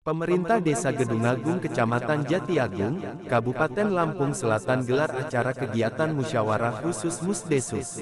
Pemerintah Desa Gedungagung Kecamatan Jatiagung, Kabupaten Lampung Selatan gelar acara kegiatan musyawarah khusus Musdesus.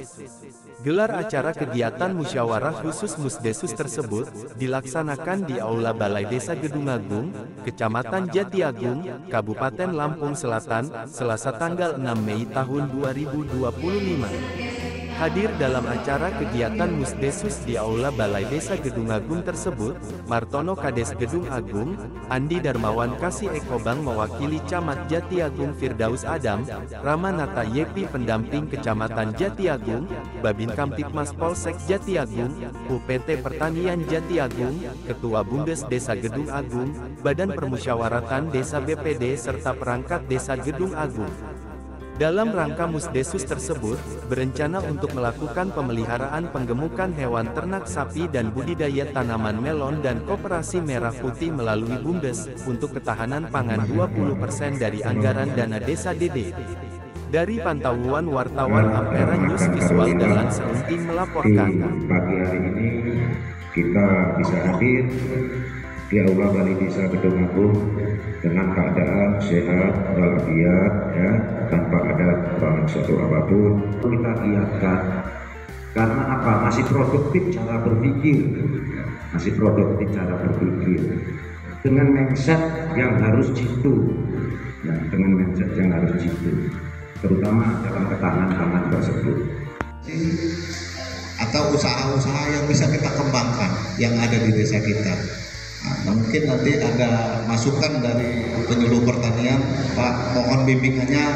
Gelar acara kegiatan musyawarah khusus Musdesus tersebut dilaksanakan di Aula Balai Desa Gedungagung, Kecamatan Jatiagung, Kabupaten Lampung Selatan, Selasa tanggal 6 Mei tahun 2025. Hadir dalam acara kegiatan Musdesus di Aula Balai Desa Gedungagung tersebut, Martono Kades Gedung Agung, Andi Darmawan Kasih Ekobang mewakili Camat Jatiagung Firdaus Adam, Ramanata Yepi pendamping Kecamatan Jatiagung, Babin Kamtipmas Polsek Jatiagung, UPT Pertanian Jatiagung, Ketua Bumdes Desa Gedung Agung, Badan Permusyawaratan Desa BPD serta perangkat Desa Gedung Agung. Dalam rangka Musdesus tersebut, berencana untuk melakukan pemeliharaan penggemukan hewan ternak sapi dan budidaya tanaman melon dan koperasi merah putih melalui Bumdes, untuk ketahanan pangan 20% dari anggaran dana desa DD. Dari pantauan wartawan Ampera News Visual Dalan Seunting melaporkan. Pagi hari ini kita bisa hadir di Aula Balai Desa Gedung Agung dengan keadaan sehat walafiat, ya, tanpa ada kekurangan suatu apapun. Kita lihatkan karena apa? Masih produktif cara berpikir, dengan mindset yang harus jitu, ya, terutama dalam ketahanan pangan tersebut. Atau usaha-usaha yang bisa kita kembangkan yang ada di desa kita. Nah, mungkin nanti ada masukan dari penyuluh pertanian, Pak, mohon bimbingannya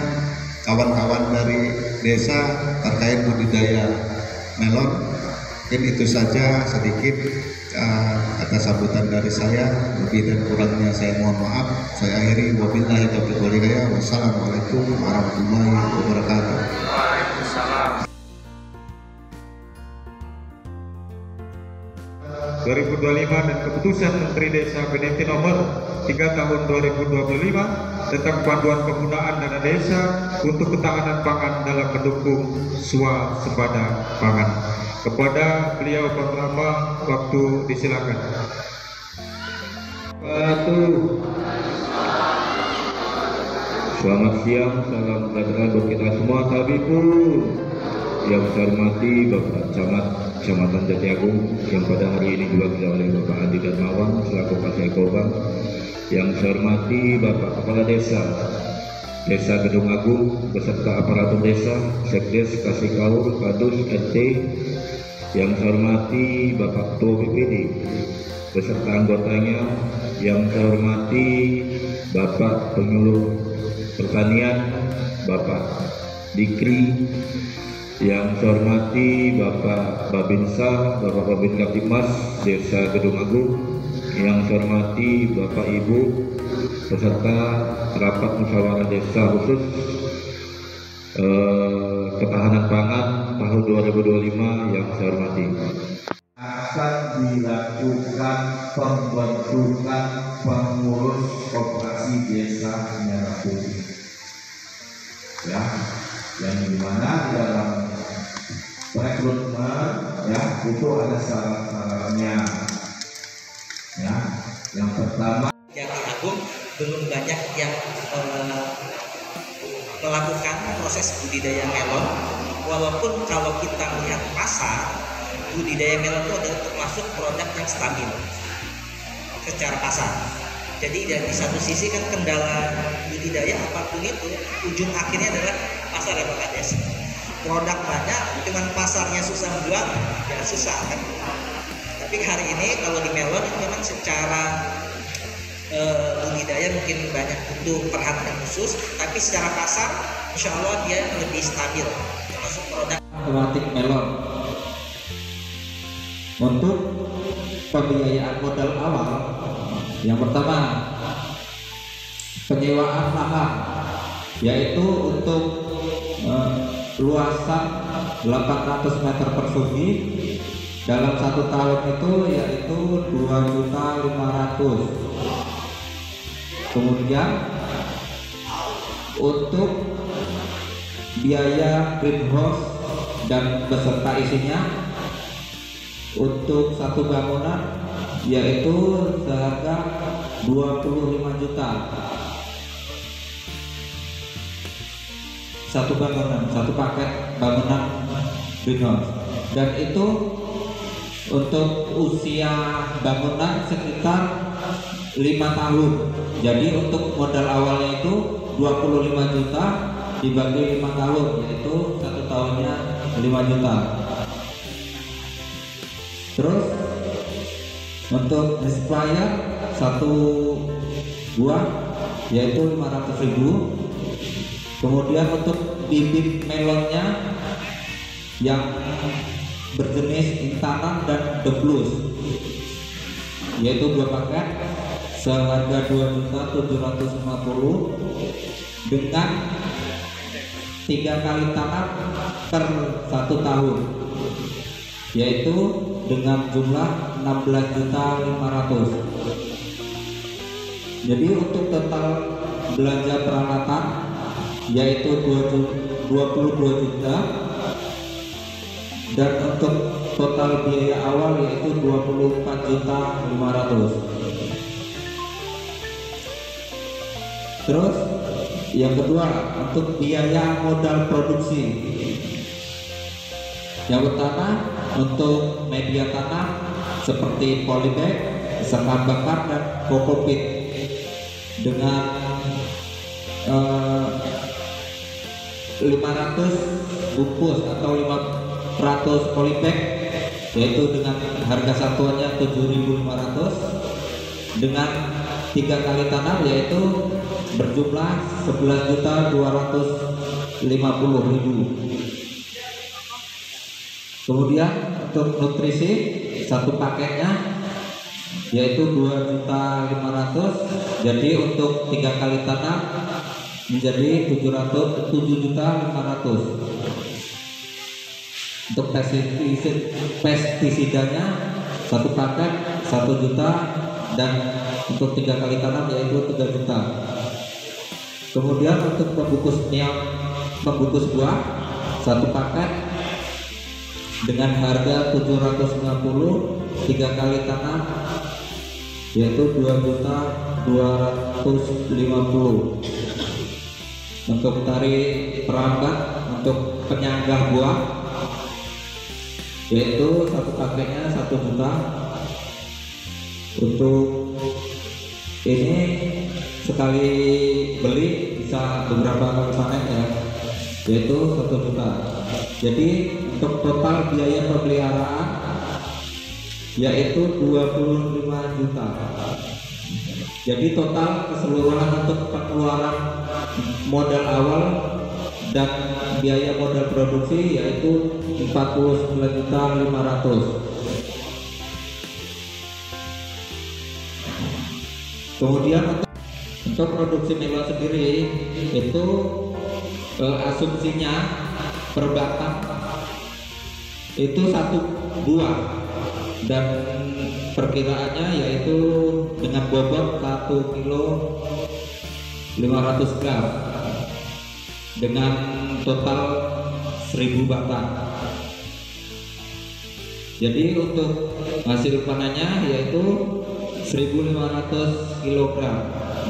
kawan-kawan dari desa terkait budidaya melon. Mungkin itu saja sedikit kata sambutan dari saya. Lebih dan kurangnya saya mohon maaf. Saya akhiri, wabillahi taufiq wal hidayah. Wassalamualaikum warahmatullahi wabarakatuh. 2025 dan keputusan Menteri Desa PDT nomor 3 tahun 2025 tentang panduan penggunaan dana desa untuk ketahanan pangan dalam mendukung swasembada pangan. Kepada beliau pertama, waktu disilakan. Selamat siang, salam sejahtera buat kita semua. Tabipun yang saya hormati Bapak Camat Kecamatan Jatiagung yang pada hari ini diwakili oleh Bapak Andi Darmawan selaku Kasih Ekobang. Yang saya hormati Bapak Kepala Desa Gedung Agung beserta aparatur desa, Sekdes, Kasih Kaur, Kadus, RT. Yang saya hormati Bapak Ketua BPD beserta anggotanya. Yang saya hormati Bapak Penyuluh Pertanian, Bapak Dikri. Yang saya hormati Bapak Babinsa, Bapak Babin Kaptimas Desa Gedung Agung. Yang saya hormati Bapak Ibu beserta rapat musyawarah desa khusus ketahanan pangan tahun 2025 yang saya hormati. Akan dilakukan pembentukan pengurus koperasi desa merah putih, ya, yang dimana dalam rekrutmen, ya, itu ada syarat-syaratnya, ya. Yang pertama, Jatiagung belum banyak yang melakukan proses budidaya melon, walaupun kalau kita lihat pasar, budidaya melon itu adalah termasuk produk yang stabil secara pasar. Jadi dari satu sisi kan kendala budidaya apapun itu, ujung akhirnya adalah pasar ya Pak Kades. Produk banyak, cuman pasarnya susah jual, ya susah kan. Tapi hari ini kalau di melon itu memang secara budidaya mungkin banyak butuh perhatian khusus, tapi secara pasar insya Allah dia lebih stabil termasuk produk tematik melon. Untuk pembiayaan modal awal, yang pertama penyewaan lahan, yaitu untuk luasan 800 meter persegi dalam 1 tahun itu yaitu 2.500.000. Kemudian untuk biaya greenhouse dan beserta isinya untuk satu bangunan yaitu seharga 25 juta. Satu bangunan, satu paket bangunan greenhouse. Dan itu untuk usia bangunan sekitar 5 tahun. Jadi untuk modal awalnya itu 25 juta dibagi 5 tahun, yaitu 1 tahunnya 5 juta. Terus untuk multiplier 1 buah yaitu 500.000. Kemudian untuk bibit melonnya yang berjenis intanan dan deblus yaitu 2 paket seharga 2.750.000 dengan 3 kali tanam per 1 tahun, yaitu dengan jumlah 16.500.000. Jadi untuk total belanja peralatan yaitu 22 juta, dan untuk total biaya awal yaitu 24.500.000. Terus yang kedua, untuk biaya modal produksi. Yang pertama untuk media tanam seperti polybag, sekat bakar dan kokopit dengan 500 bungkus atau 500 polybag, yaitu dengan harga satuannya 7.500 dengan 3 kali tanam yaitu berjumlah 11.250.000. Kemudian untuk nutrisi satu paketnya yaitu 2.500.000. Jadi untuk 3 kali tanam menjadi 7.500.000. Untuk pestisidanya satu paket 1 juta, dan untuk 3 kali tanam yaitu 3 juta. Kemudian untuk pembungkus buah satu paket dengan harga 790, 3 kali tanam yaitu 2.250.000. Untuk tari perambat untuk penyanggah buah yaitu satu paketnya 1 juta. Untuk ini sekali beli bisa beberapa kali panen ya, yaitu 1 juta. Jadi untuk total biaya pemeliharaan yaitu 25 juta. Jadi total keseluruhan untuk pengeluaran modal awal dan biaya modal produksi yaitu 49.500.000. Kemudian untuk produksi melon sendiri itu asumsinya per batang itu 1 buah, dan perkiraannya yaitu dengan bobot 1 kilo 500 gram dengan total 1000 batang. Jadi untuk hasil panennya yaitu 1.500 kg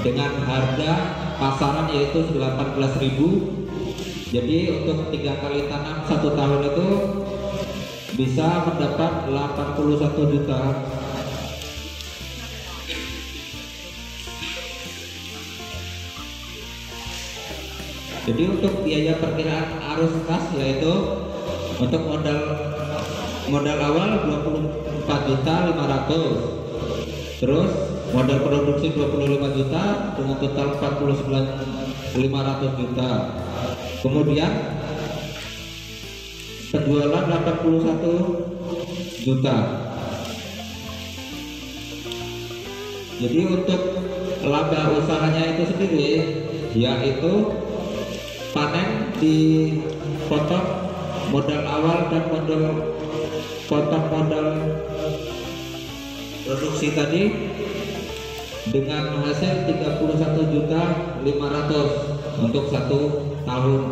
dengan harga pasaran yaitu 18.000. Jadi untuk 3 kali tanam 1 tahun itu bisa mendapat 81 juta. Jadi untuk biaya perkiraan arus kas yaitu untuk modal awal 24.500.000. Terus modal produksi 25 juta dengan total 49.500 juta. Kemudian penjualan 81 juta. Jadi untuk laba usahanya itu sendiri yaitu panen dipotong modal awal dan potong modal produksi tadi dengan hasil 31.500.000 untuk 1 tahun.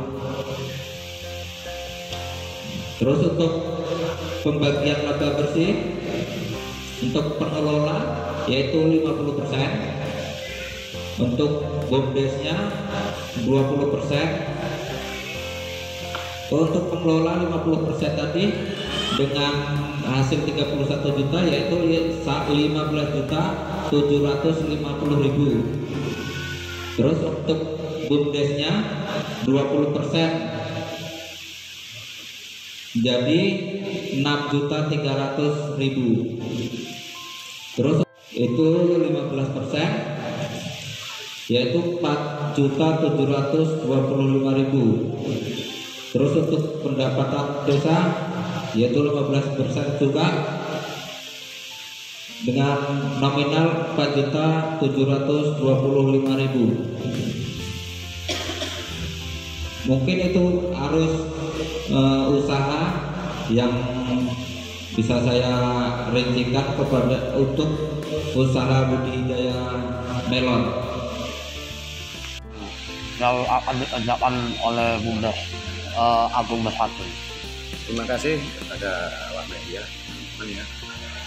Terus untuk pembagian laba bersih untuk pengelola yaitu 50%, Untuk BUMDes-nya 20%. Untuk pengelola 50% tadi dengan hasil 31 juta, yaitu 15.750.000. Terus untuk BUMDes-nya 20%, jadi 6.300.000. Terus itu 15%, yaitu 4.725.000. Terus untuk pendapatan desa yaitu 15% juga dengan nominal 4.725.000. Mungkin itu harus usaha yang bisa saya rincikan kepada untuk usaha budidaya melon yang akan dikerjakan oleh BUMDes Agung Bersatu. Terima kasih kepada awak media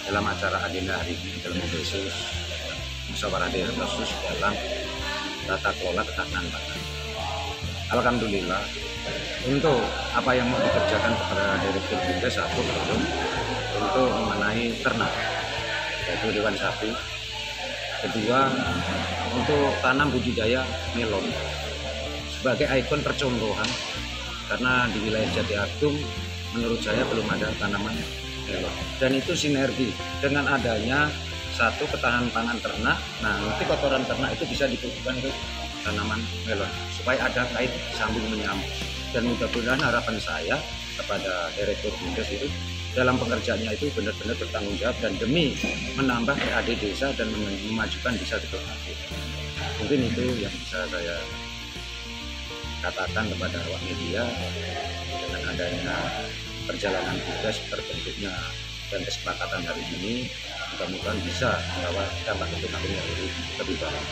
dalam acara agenda hari ini dalam khusus musyawarah daerah khusus dalam tata kelola ketahanan pangan. Alhamdulillah untuk apa yang mau dikerjakan kepada Direktur BUMDes satu untuk mengenai ternak yaitu hewan sapi, kedua untuk tanam budidaya melon sebagai ikon percontohan, karena di wilayah Jati Agung menurut saya belum ada tanaman melon, dan itu sinergi dengan adanya satu ketahanan pangan ternak. Nah, nanti kotoran ternak itu bisa dibutuhkan ke tanaman melon supaya ada kait sambung menyambung, dan mudah-mudahan harapan saya kepada Direktur BUMDes itu dalam pekerjaannya itu benar-benar bertanggung jawab dan demi menambah PAD desa dan memajukan desa di Kota. Mungkin itu yang bisa saya katakan kepada awak media dengan adanya perjalanan BUMDes terbentuknya dan kesepakatan hari ini, mudah-mudahan bisa membawa dampak untuk yang lebih baik.